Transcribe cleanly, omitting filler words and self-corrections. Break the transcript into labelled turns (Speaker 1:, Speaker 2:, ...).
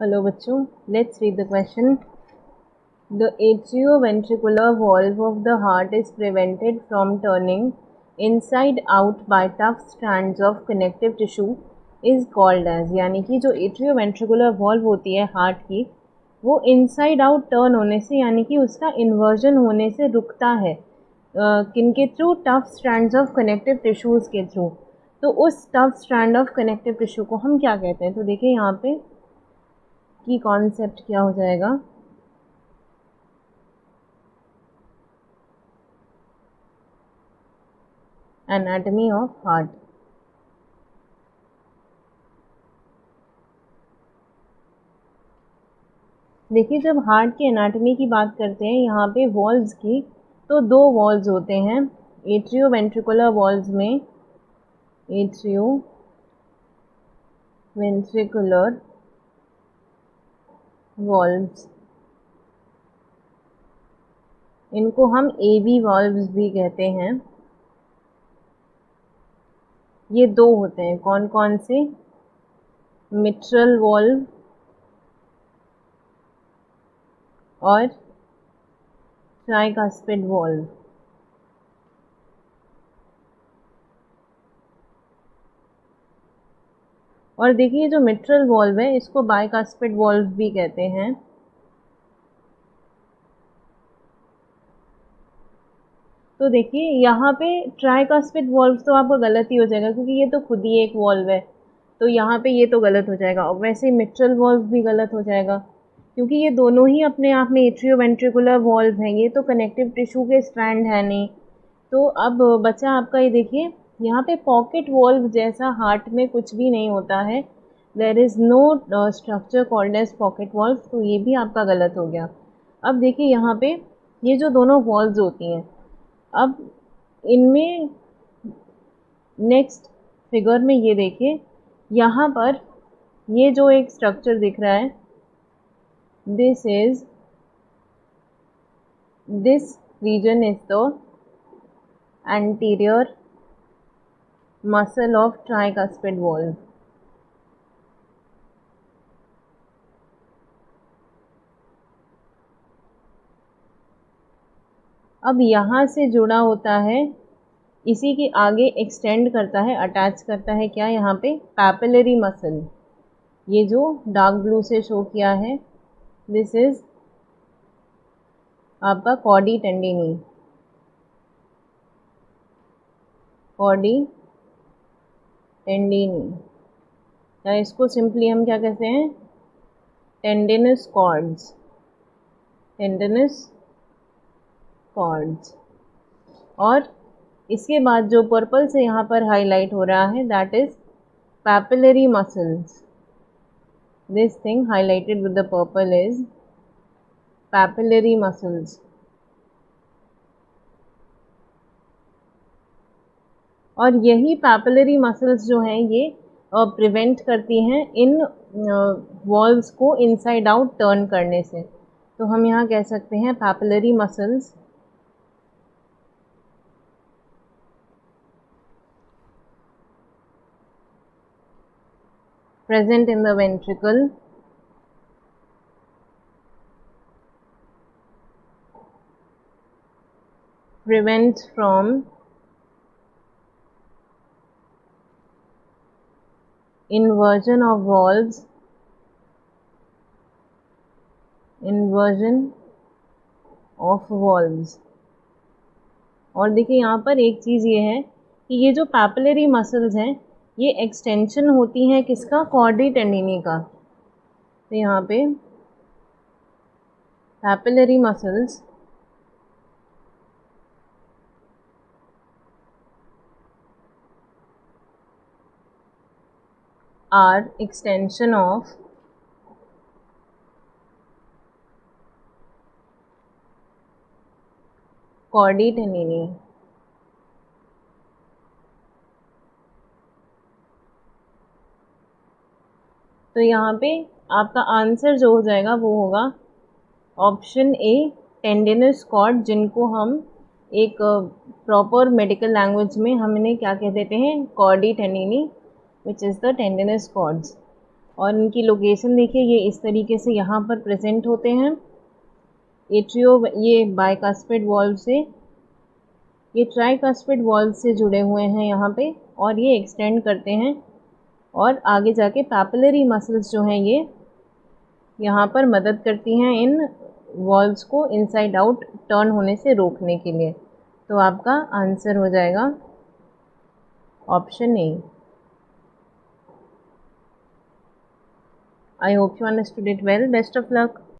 Speaker 1: Hello बच्चों, let's read the question. The atrioventricular valve of the heart is prevented from turning inside out by tough strands of connective tissue is called as, यानी कि जो atrioventricular valve होती है heart की वो inside out turn होने से यानी कि उसका इन्वर्जन होने से रुकता है किनके through, tough strands of connective tissues के थ्रू। तो उस tough strand of connective tissue को हम क्या कहते हैं? तो देखिए यहाँ पे की कॉन्सेप्ट क्या हो जाएगा। Anatomy of heart. देखिए जब हार्ट की एनाटमी की बात करते हैं यहाँ पे वॉल्व्स की, तो दो वॉल्व्स होते हैं एट्रियोवेंट्रिकुलर वॉल्व्स में। एट्रियोवेंट्रिकुलर वॉल्व्स, इनको हम एवी वॉल्व्स भी कहते हैं। ये दो होते हैं, कौन कौन से? मिट्रल वॉल्व और ट्राइकास्पिड वॉल्व। और देखिए जो मिट्रल वॉल्व है इसको बाइकास्पिड वॉल्व भी कहते हैं। तो देखिए यहाँ पे ट्राइकास्पिड वॉल्व तो आपका गलत ही हो जाएगा क्योंकि ये तो खुद ही एक वॉल्व है, तो यहाँ पे ये तो गलत हो जाएगा। और वैसे मिट्रल वॉल्व भी गलत हो जाएगा क्योंकि ये दोनों ही अपने आप में एट्रियोवेंट्रिकुलर वॉल्व हैं, ये तो कनेक्टिव टिश्यू के स्ट्रैंड है नहीं। तो अब बचा आपका ये, देखिए यहाँ पे पॉकेट वॉल्व जैसा हार्ट में कुछ भी नहीं होता है। There is no structure called as pocket valve, तो ये भी आपका गलत हो गया। अब देखिए यहाँ पे ये जो दोनों वॉल्व्स होती हैं, अब इनमें नेक्स्ट फिगर में ये देखिए यहाँ पर ये जो एक स्ट्रक्चर दिख रहा है, this region is the anterior muscle of tricuspid valve। अब यहाँ से जुड़ा होता है, इसी के आगे एक्सटेंड करता है, अटैच करता है क्या यहाँ पे? Papillary muscle. ये जो डार्क ब्लू से शो किया है, दिस इज आपका कॉडी टेंडिनी। कॉडी टेंडिनी, या इसको सिंपली हम क्या कहते हैं? Tendinous cords. Tendinous cords. और इसके बाद जो पर्पल से यहाँ पर हाईलाइट हो रहा है, that is papillary muscles. This thing highlighted with the purple is papillary muscles. और यही पैपिलरी मसल्स जो हैं ये प्रिवेंट करती हैं इन वॉल्व्स को इनसाइड आउट टर्न करने से। तो हम यहाँ कह सकते हैं papillary muscles present in the ventricle prevent from inversion of valves, inversion of valves। और देखिए यहाँ पर एक चीज़ ये है कि ये जो पैपिलरी मसल्स हैं ये एक्सटेंशन होती हैं किसका? कॉर्डी टेंडिनी का। तो यहाँ पे papillary muscles are extension of chordae tendineae. तो यहाँ पे आपका आंसर जो हो जाएगा वो होगा ऑप्शन ए, टेंडिनस कॉर्ड, जिनको हम एक प्रॉपर मेडिकल लैंग्वेज में हम इन्हें क्या कह देते हैं? Chordae tendineae, which is the tendinous cords. और इनकी लोकेशन देखिए, ये इस तरीके से यहाँ पर प्रेजेंट होते हैं। एट्रियो ये बाइकास्पिड वॉल्व से, ये ट्राइकास्पिड वॉल्व से जुड़े हुए हैं यहाँ पे, और ये एक्सटेंड करते हैं और आगे जाके पैपिलरी मसल्स जो हैं ये यहाँ पर मदद करती हैं इन वॉल्व्स को इनसाइड आउट टर्न होने से रोकने के लिए। तो आपका आंसर हो जाएगा option A. I hope you understood it well. Best of luck.